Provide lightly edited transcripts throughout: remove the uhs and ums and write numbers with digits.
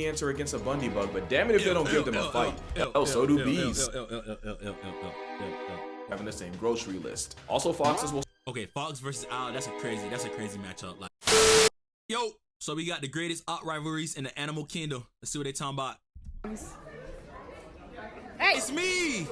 answer against a Bundy bug, but damn it if they don't give them a fight. Hell, so do bees. Having the same grocery list. Also, foxes will. Okay, fox versus owl. That's a crazy matchup. Like, yo, so we got the greatest rivalries in the animal kingdom. Let's see what they talking about. Hey, it's me.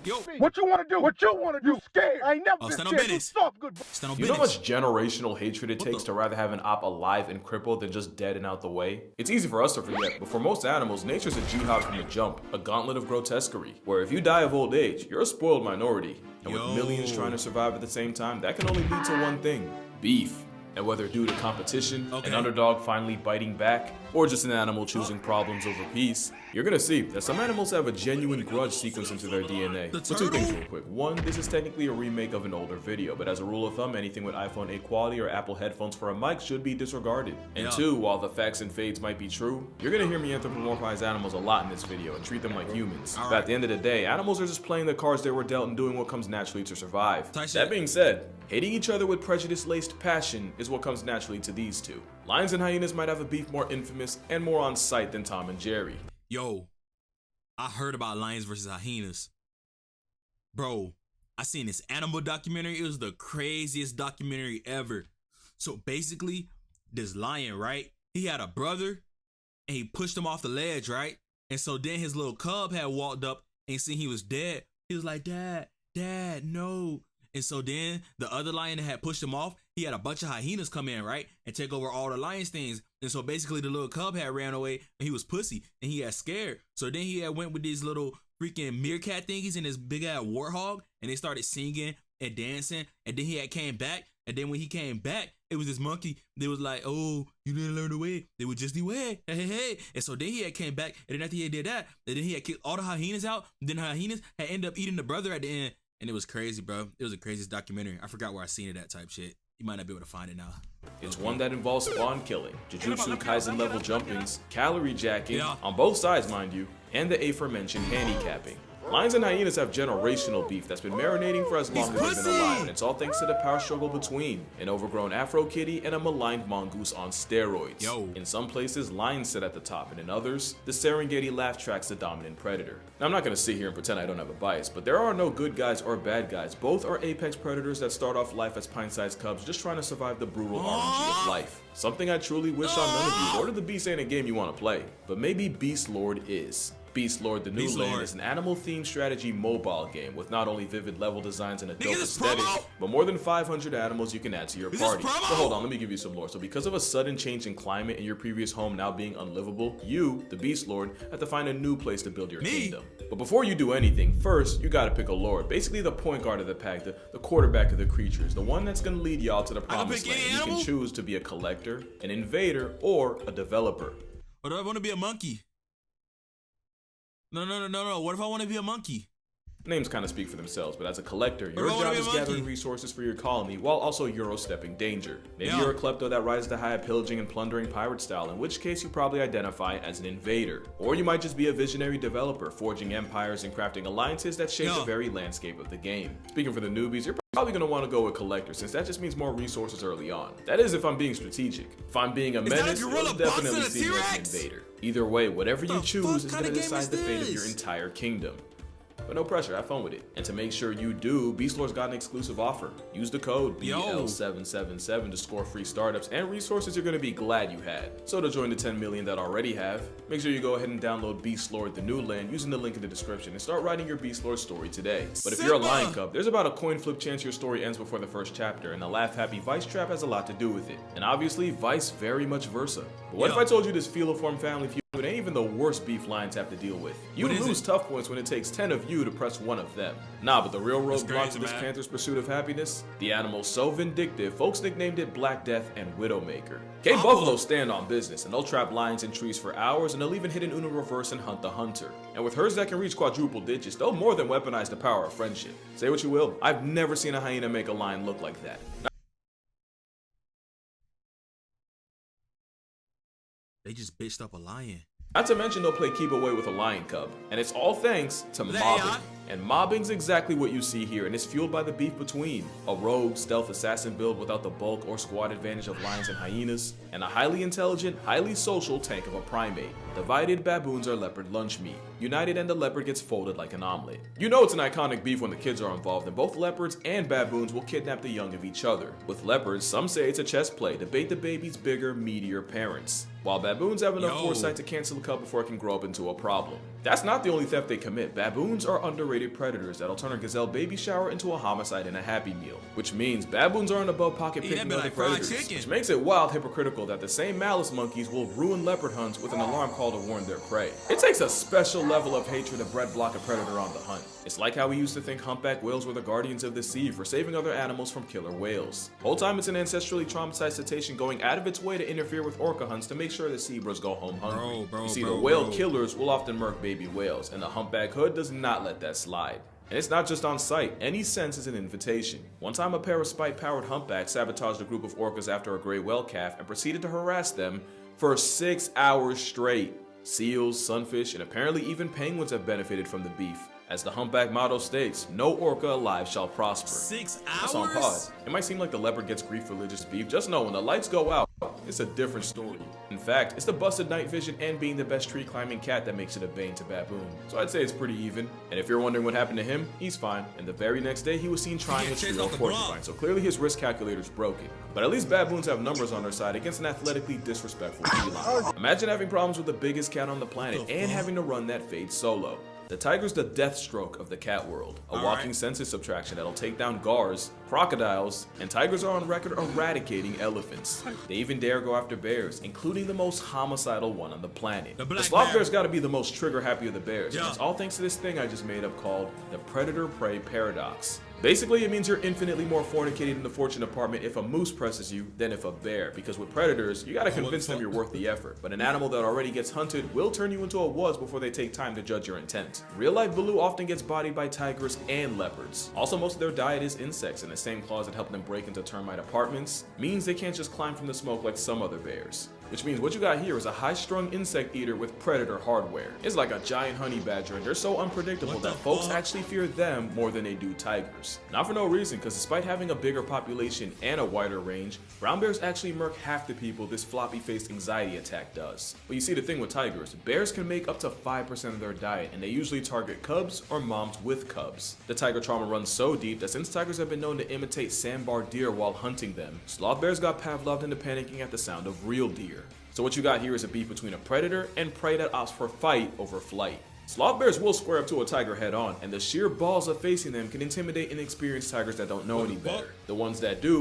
Yo, what you want to do? What you want to do? Scared? I ain't never been stand on scared. business. Stop, good. You know how much generational hatred it takes to rather have an op alive and crippled than just dead and out the way? It's easy for us to forget, but for most animals, nature's a jihad from the jump, a gauntlet of grotesquerie, where if you die of old age, you're a spoiled minority. And with millions trying to survive at the same time, that can only lead to one thing: beef. And whether due to competition, an underdog finally biting back, or just an animal choosing problems over peace, you're gonna see that some animals have a genuine grudge sequence into their DNA. But two things real quick. One, this is technically a remake of an older video, but as a rule of thumb, anything with iPhone 8 quality or Apple headphones for a mic should be disregarded. And two, while the facts and fades might be true, you're gonna hear me anthropomorphize animals a lot in this video and treat them like humans. But at the end of the day, animals are just playing the cards they were dealt and doing what comes naturally to survive. That being said, hating each other with prejudice-laced passion is what comes naturally to these two. Lions and hyenas might have a beef more infamous and more on sight than Tom and Jerry. Yo, I heard about lions versus hyenas. Bro, I seen this animal documentary. It was the craziest documentary ever. So basically, this lion, right? He had a brother and he pushed him off the ledge, right? And so then his little cub had walked up and seen he was dead. He was like, Dad, no. And so then the other lion that had pushed him off, he had a bunch of hyenas come in, right? And take over all the lion's things. And so basically the little cub had ran away and he was pussy and he had scared. So then he had went with these little freaking meerkat thingies and this big ass warthog and they started singing and dancing. And then he had came back. And then when he came back, it was this monkey. They was like, oh, you didn't learn the way. They would just the way. Hey. And so then he had came back. And then after he did that, and then he had kicked all the hyenas out. And then the hyenas had ended up eating the brother at the end. And it was crazy, bro. It was the craziest documentary. I forgot where I seen it, that type shit. You might not be able to find it now. It's one that involves spawn killing, Jujutsu Kaisen level jumpings, calorie jacking, on both sides mind you, and the aforementioned handicapping. Lions and hyenas have generational beef that's been marinating for as long as they've been alive, and it's all thanks to the power struggle between an overgrown Afro kitty and a maligned mongoose on steroids. In some places, lions sit at the top, and in others, the Serengeti laugh track's the dominant predator. Now, I'm not gonna sit here and pretend I don't have a bias, but there are no good guys or bad guys. Both are apex predators that start off life as pint-sized cubs just trying to survive the brutal RNG of life. Something I truly wish on none of you. Lord of the Beast ain't a game you want to play, but maybe Beast Lord is. Beast Lord the New Land is an animal-themed strategy mobile game with not only vivid level designs and a dope aesthetic, but more than 500 animals you can add to your party. So hold on, let me give you some lore. So because of a sudden change in climate and your previous home now being unlivable, you, the Beast Lord, have to find a new place to build your kingdom. But before you do anything, first, you gotta pick a lord. Basically the point guard of the pack, the quarterback of the creatures, the one that's gonna lead y'all to the promised land. You can choose to be a collector, an invader, or a developer. Or do I want to be a monkey? No. What if I want to be a monkey? Names kind of speak for themselves, but as a collector, your job is gathering resources for your colony while also Euro-stepping danger. Maybe you're a klepto that rises to high pillaging and plundering pirate style, in which case you probably identify as an invader. Or you might just be a visionary developer, forging empires and crafting alliances that shape the very landscape of the game. Speaking for the newbies, you're probably going to want to go with collector, since that just means more resources early on. That is if I'm being strategic. If I'm being a menace, you'll definitely see me as an invader. Either way, whatever you choose is going to decide the fate of your entire kingdom. But no pressure, have fun with it. And to make sure you do, Beast Lord's got an exclusive offer. Use the code BL777 to score free startups and resources you're gonna be glad you had. So to join the 10 million that already have, make sure you go ahead and download Beast Lord the New Land using the link in the description and start writing your Beast Lord story today. But if you're a lion cub, there's about a coin flip chance your story ends before the first chapter, and the laugh happy Vice trap has a lot to do with it. And obviously, Vice very much versa. But what if I told you this filiform family feud ain't even the worst beef lions have to deal with? You lose tough points when it takes 10 of you to press one of them. Nah, but the real roadblock to this panther's pursuit of happiness? The animal so vindictive, folks nicknamed it Black Death and Widowmaker. Cape buffaloes stand on business, and they'll trap lions in trees for hours, and they'll even hit an Uno reverse and hunt the hunter. And with herds that can reach quadruple digits, they'll more than weaponize the power of friendship. Say what you will, I've never seen a hyena make a lion look like that. They just bitched up a lion. Not to mention they'll play keep away with a lion cub, and it's all thanks to mobbing. And mobbing's exactly what you see here, and it's fueled by the beef between a rogue stealth assassin build without the bulk or squad advantage of lions and hyenas, and a highly intelligent, highly social tank of a primate. Divided, baboons are leopard lunch meat. United, and the leopard gets folded like an omelet. You know it's an iconic beef when the kids are involved, and both leopards and baboons will kidnap the young of each other. With leopards, some say it's a chess play to bait the baby's bigger, meatier parents, while baboons have enough foresight to cancel a cub before it can grow up into a problem. That's not the only theft they commit. Baboons are underrated predators that'll turn a gazelle baby shower into a homicide and a happy meal, which means baboons aren't above pocket picking other predators, which makes it wild hypocritical that the same malice monkeys will ruin leopard hunts with an alarm call to warn their prey. It takes a special level of hatred to bread block a predator on the hunt. It's like how we used to think humpback whales were the guardians of the sea for saving other animals from killer whales. Whole time it's an ancestrally traumatized cetacean going out of its way to interfere with orca hunts to make sure the zebras go home hungry. You see, the whale killers will often murk baby whales, and the humpback hood does not let that slide. And it's not just on sight, any sense is an invitation. One time a pair of spite-powered humpbacks sabotaged a group of orcas after a gray whale calf and proceeded to harass them for 6 hours straight. Seals, sunfish, and apparently even penguins have benefited from the beef. As the humpback motto states, no orca alive shall prosper. 6 hours? That's on pause. It might seem like the leopard gets grief for religious beef. Just know when the lights go out, it's a different story. In fact, it's the busted night vision and being the best tree climbing cat that makes it a bane to baboon. So I'd say it's pretty even. And if you're wondering what happened to him, he's fine. And the very next day, he was seen trying to trio porcupine. So clearly his risk calculator's broken. But at least baboons have numbers on their side against an athletically disrespectful feline. Imagine having problems with the biggest cat on the planet and having to run that fade solo. The tiger's the death stroke of the cat world, a walking census subtraction that'll take down gars, crocodiles, and tigers are on record eradicating elephants. They even dare go after bears, including the most homicidal one on the planet. The sloth bear's gotta be the most trigger happy of the bears, and it's all thanks to this thing I just made up called the predator-prey paradox. Basically, it means you're infinitely more fornicated in the fortune department if a moose presses you than if a bear, because with predators, you gotta convince them you're worth the effort, but an animal that already gets hunted will turn you into a was before they take time to judge your intent. Real-life Baloo often gets bodied by tigers and leopards. Also, most of their diet is insects, and the same claws that help them break into termite apartments means they can't just climb from the smoke like some other bears. Which means what you got here is a high-strung insect eater with predator hardware. It's like a giant honey badger, and they're so unpredictable that folks actually fear them more than they do tigers. Not for no reason, because despite having a bigger population and a wider range, brown bears actually murk half the people this floppy-faced anxiety attack does. But you see, the thing with tigers, bears can make up to 5% of their diet, and they usually target cubs or moms with cubs. The tiger trauma runs so deep that since tigers have been known to imitate sandbar deer while hunting them, sloth bears got Pavloved into panicking at the sound of real deer. So what you got here is a beef between a predator and prey that opts for fight over flight. Sloth bears will square up to a tiger head on, and the sheer balls of facing them can intimidate inexperienced tigers that don't know any better. The ones that do.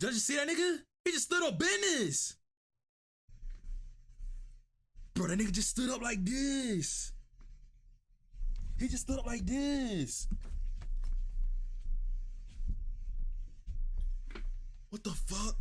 Did you see that nigga? He just stood up business. Bro, that nigga just stood up like this. He just stood up like this. What the fuck?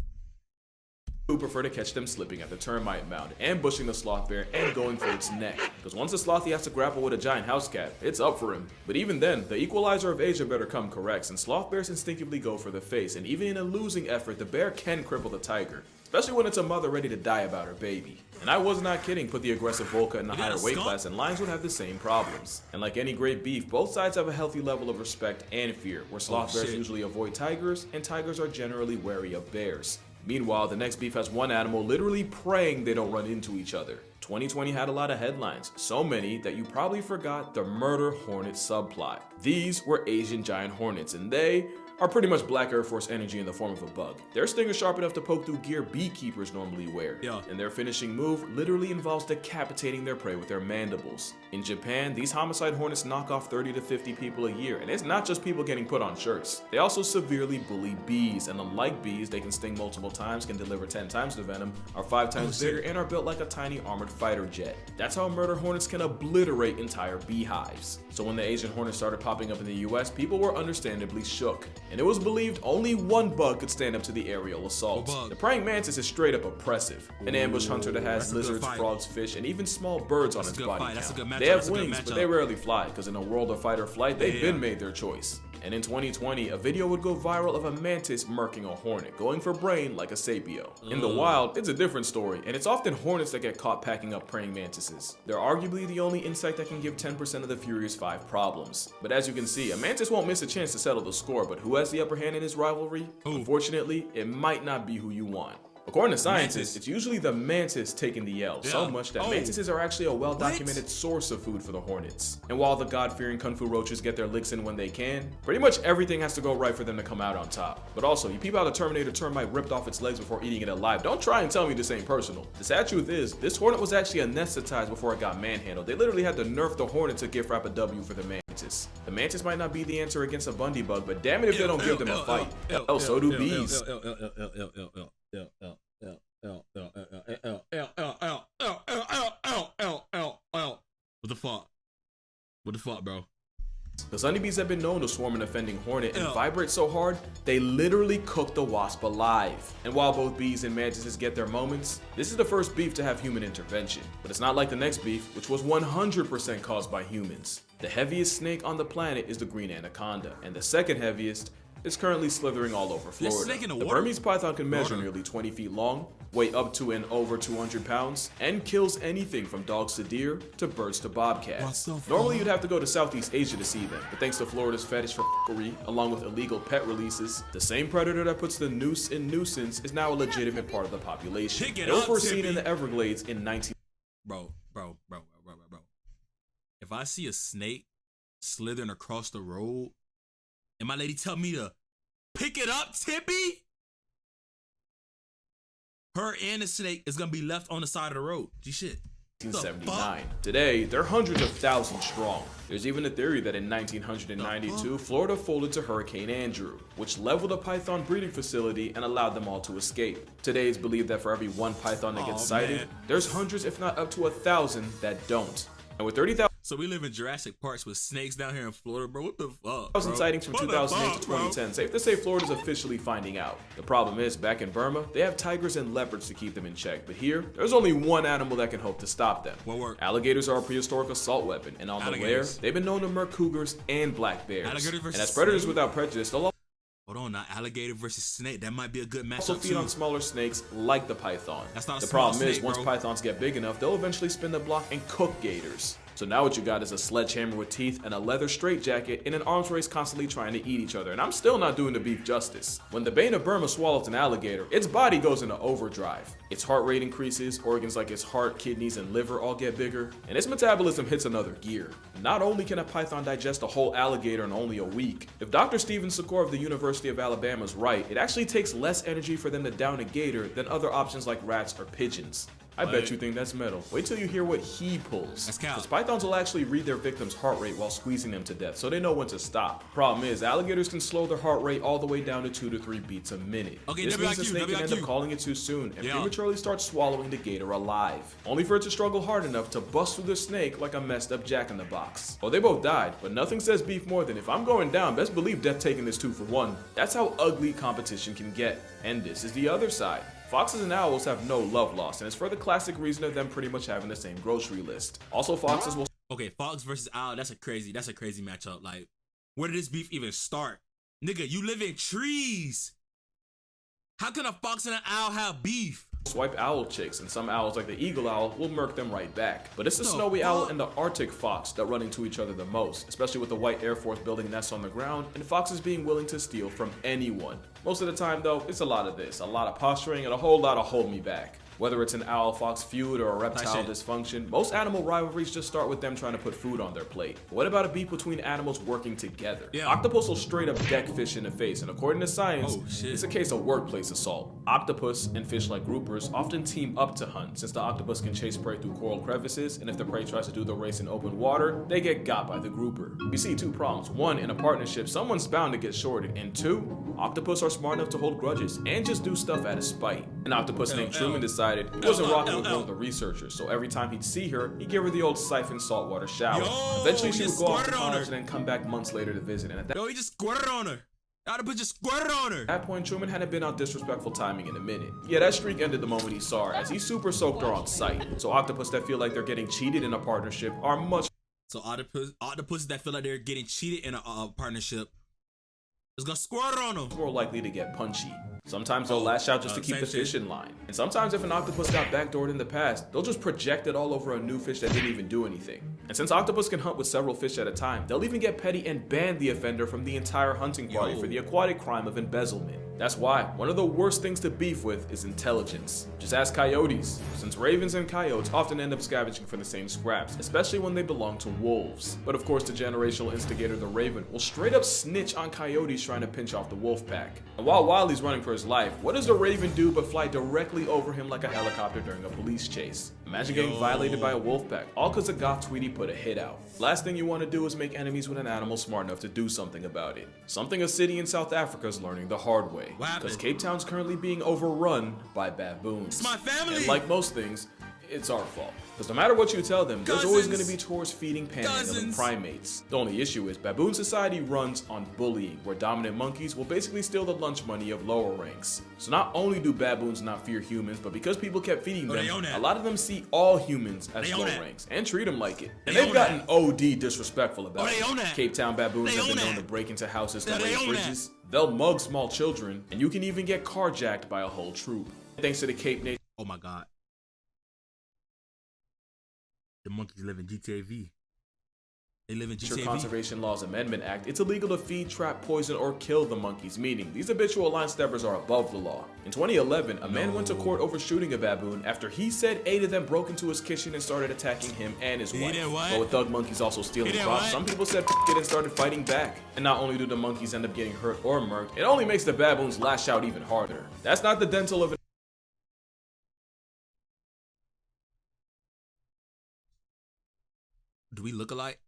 Who prefer to catch them slipping at the termite mound, ambushing the sloth bear and going for its neck. Because once a slothy has to grapple with a giant house cat, it's up for him. But even then, the equalizer of Asia better come correct, and sloth bears instinctively go for the face, and even in a losing effort, the bear can cripple the tiger. Especially when it's a mother ready to die about her baby. And I was not kidding, put the aggressive Volca in a higher weight class and lions would have the same problems. And like any great beef, both sides have a healthy level of respect and fear, where sloth bears usually avoid tigers, and tigers are generally wary of bears. Meanwhile, the next beef has one animal literally praying they don't run into each other. 2020 had a lot of headlines, so many that you probably forgot the murder hornet subplot. These were Asian giant hornets, and they are pretty much Black Air Force energy in the form of a bug. Their sting is sharp enough to poke through gear beekeepers normally wear, and their finishing move literally involves decapitating their prey with their mandibles. In Japan, these homicide hornets knock off 30 to 50 people a year, and it's not just people getting put on shirts. They also severely bully bees, and unlike bees, they can sting multiple times, can deliver 10 times the venom, are 5 times bigger, and are built like a tiny armored fighter jet. That's how murder hornets can obliterate entire beehives. So when the Asian hornets started popping up in the US, people were understandably shook. And it was believed only one bug could stand up to the aerial assault. The praying mantis is straight up oppressive. An ambush hunter that has lizards, frogs, fish, and even small birds on its body count. They have wings, but they rarely fly, because in a world of fight or flight, they've been made their choice. And in 2020, a video would go viral of a mantis murking a hornet, going for brain like a sapio. In the wild, it's a different story, and it's often hornets that get caught packing up praying mantises. They're arguably the only insect that can give 10% of the Furious 5 problems. But as you can see, a mantis won't miss a chance to settle the score, but who has the upper hand in this rivalry? Unfortunately, it might not be who you want. According to scientists, it's usually the mantis taking the L, so much that mantises are actually a well-documented source of food for the hornets. And while the God-fearing kung fu roaches get their licks in when they can, pretty much everything has to go right for them to come out on top. But also, you peep how the Terminator termite ripped off its legs before eating it alive. Don't try and tell me this ain't personal. The sad truth is, this hornet was actually anesthetized before it got manhandled. They literally had to nerf the hornet to gift wrap a W for the mantis. The mantis might not be the answer against a Bundy bug, but damn it if they don't give them a fight. Oh, so do bees. What the fuck? What the fuck, bro? Because honeybees have been known to swarm an offending hornet and vibrate so hard, they literally cook the wasp alive. And while both bees and mantises get their moments, this is the first beef to have human intervention. But it's not like the next beef, which was 100% caused by humans. The heaviest snake on the planet is the green anaconda, and the second heaviest is currently slithering all over Florida. The Burmese python can measure nearly 20 feet long, weigh up to and over 200 pounds, and kills anything from dogs to deer to birds to bobcats. Normally you'd have to go to Southeast Asia to see them, but thanks to Florida's fetish for f***ery, along with illegal pet releases, the same predator that puts the noose in nuisance is now a legitimate part of the population. They were first seen in the Everglades in 19... Bro. If I see a snake slithering across the road, and my lady tell me to pick it up, Tippy, her and the snake is gonna be left on the side of the road. G-shit. 1979. Today, they're hundreds of thousands strong. There's even a theory that in 1992, Florida folded to Hurricane Andrew, which leveled a python breeding facility and allowed them all to escape. Today, it's believed that for every one python that gets sighted, there's hundreds if not up to 1,000 that don't. And with 30,000 So we live in Jurassic Parks with snakes down here in Florida, bro. What the fuck? sightings from 2008 to 2010. Safe to say Florida's officially finding out. The problem is, back in Burma, they have tigers and leopards to keep them in check. But here, there's only one animal that can hope to stop them. Alligators are a prehistoric assault weapon, and on the lair, they've been known to murk cougars and black bears. And as predators without prejudice, they'll hold on, not alligator versus snake. That might be a good matchup also feed on smaller snakes like the python. That's not a the small problem is, snake, once bro. pythons get big enough, they'll eventually spin the block and cook gators. So now what you got is a sledgehammer with teeth and a leather straitjacket in an arms race constantly trying to eat each other. And I'm still not doing the beef justice. When the Bane of Burma swallows an alligator, its body goes into overdrive. Its heart rate increases, organs like its heart, kidneys, and liver all get bigger, and its metabolism hits another gear. Not only can a python digest a whole alligator in only a week, if Dr. Steven Secor of the University of Alabama is right, it actually takes less energy for them to down a gator than other options like rats or pigeons. I bet you think that's metal. Wait till you hear what he pulls. Because pythons will actually read their victim's heart rate while squeezing them to death, so they know when to stop. Problem is, alligators can slow their heart rate all the way down to 2 to 3 beats a minute. This means the snake can end up calling it too soon and prematurely start swallowing the gator alive, only for it to struggle hard enough to bust through the snake like a messed up jack-in-the-box. Well, they both died, but nothing says beef more than if I'm going down, best believe death taking this 2 for 1. That's how ugly competition can get. And this is the other side. Foxes and owls have no love lost, and it's for the classic reason of them pretty much having the same grocery list. Also, foxes will... Okay, fox versus owl, that's a crazy matchup. Like, where did this beef even start? Nigga, you live in trees. How can a fox and an owl have beef? Swipe owl chicks, and some owls like the eagle owl will murk them right back. But it's the snowy owl and the Arctic fox that run into each other the most, especially with the white Air Force building nests on the ground and foxes being willing to steal from anyone. Most of the time though, it's a lot of this, a lot of posturing and a whole lot of hold me back. Whether it's an owl-fox feud or a reptile dysfunction, most animal rivalries just start with them trying to put food on their plate. But what about a beef between animals working together? Octopus will straight up deck fish in the face, and according to science, it's a case of workplace assault. Octopus and fish like groupers often team up to hunt, since the octopus can chase prey through coral crevices, and if the prey tries to do the race in open water, they get got by the grouper. You see 2 problems. 1, in a partnership, someone's bound to get shorted, and 2, octopus are smart enough to hold grudges and just do stuff out of spite. An octopus named Truman decided he wasn't rocking with one of the researchers, so every time he'd see her, he'd give her the old siphon saltwater shower. Eventually she would go off to college and then come back months later to visit, and at that he just squirted on her. Octopus just squirted on her. At that point, Truman hadn't been on disrespectful timing in a minute. Yeah, that streak ended the moment he saw her, as he super soaked her on sight. So octopus that feel like they're getting cheated in a partnership are much... So octopus that feel like they're getting cheated in a partnership It's gonna squirt on them. More likely to get punchy. Sometimes they'll lash out just to keep the fish in line. And sometimes if an octopus got backdoored in the past, they'll just project it all over a new fish that didn't even do anything. And since octopus can hunt with several fish at a time, they'll even get petty and ban the offender from the entire hunting party for the aquatic crime of embezzlement. That's why one of the worst things to beef with is intelligence. Just ask coyotes, since ravens and coyotes often end up scavenging for the same scraps, especially when they belong to wolves. But of course the generational instigator, the raven, will straight up snitch on coyotes trying to pinch off the wolf pack. And while Wiley's running for his life, what does the raven do but fly directly over him like a helicopter during a police chase? Imagine getting violated by a wolf pack, all cause a goth tweety put a hit out. Last thing you want to do is make enemies with an animal smart enough to do something about it. Something a city in South Africa is learning the hard way. Because Cape Town's currently being overrun by baboons. It's my family! And like most things, it's our fault. Because no matter what you tell them, there's always going to be tours feeding panhandling primates. The only issue is baboon society runs on bullying, where dominant monkeys will basically steal the lunch money of lower ranks. So not only do baboons not fear humans, but because people kept feeding them, a lot of them see all humans as low ranks and treat them like it. And they've gotten OD disrespectful about it. Cape Town baboons have been known to break into houses to raise bridges. They'll mug small children, and you can even get carjacked by a whole troop. Thanks to the Cape Nation. Oh my God. The monkeys live in GTAV. They live in GTAV. Conservation Laws Amendment Act, it's illegal to feed, trap, poison, or kill the monkeys, meaning these habitual line steppers are above the law. In 2011, a man went to court over shooting a baboon after he said 8 of them broke into his kitchen and started attacking him and his wife. But with thug monkeys also stealing crops, some people said it and started fighting back. And not only do the monkeys end up getting hurt or murked, it only makes the baboons lash out even harder. That's not the dental of an Do we look alike?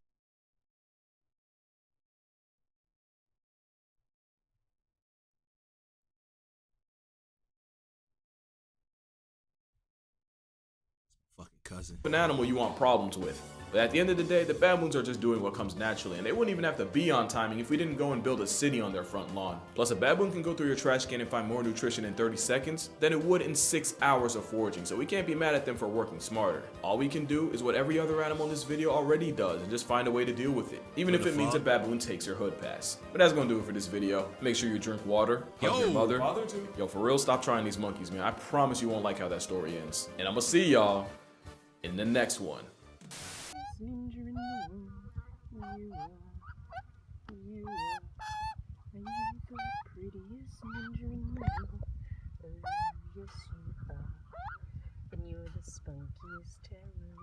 Fucking cousin. An animal you want problems with. But at the end of the day, the baboons are just doing what comes naturally, and they wouldn't even have to be on timing if we didn't go and build a city on their front lawn. Plus, a baboon can go through your trash can and find more nutrition in 30 seconds than it would in 6 hours of foraging, so we can't be mad at them for working smarter. All we can do is what every other animal in this video already does, and just find a way to deal with it, even if it means a baboon takes your hood pass. But that's gonna do it for this video. Make sure you drink water, hug your mother. Yo, for real, stop trying these monkeys, man. I promise you won't like how that story ends. And I'm gonna see y'all in the next one. Ninja in the world, you are, and you're the prettiest ninja in the world. Oh, yes you are, and you're the spunkiest terror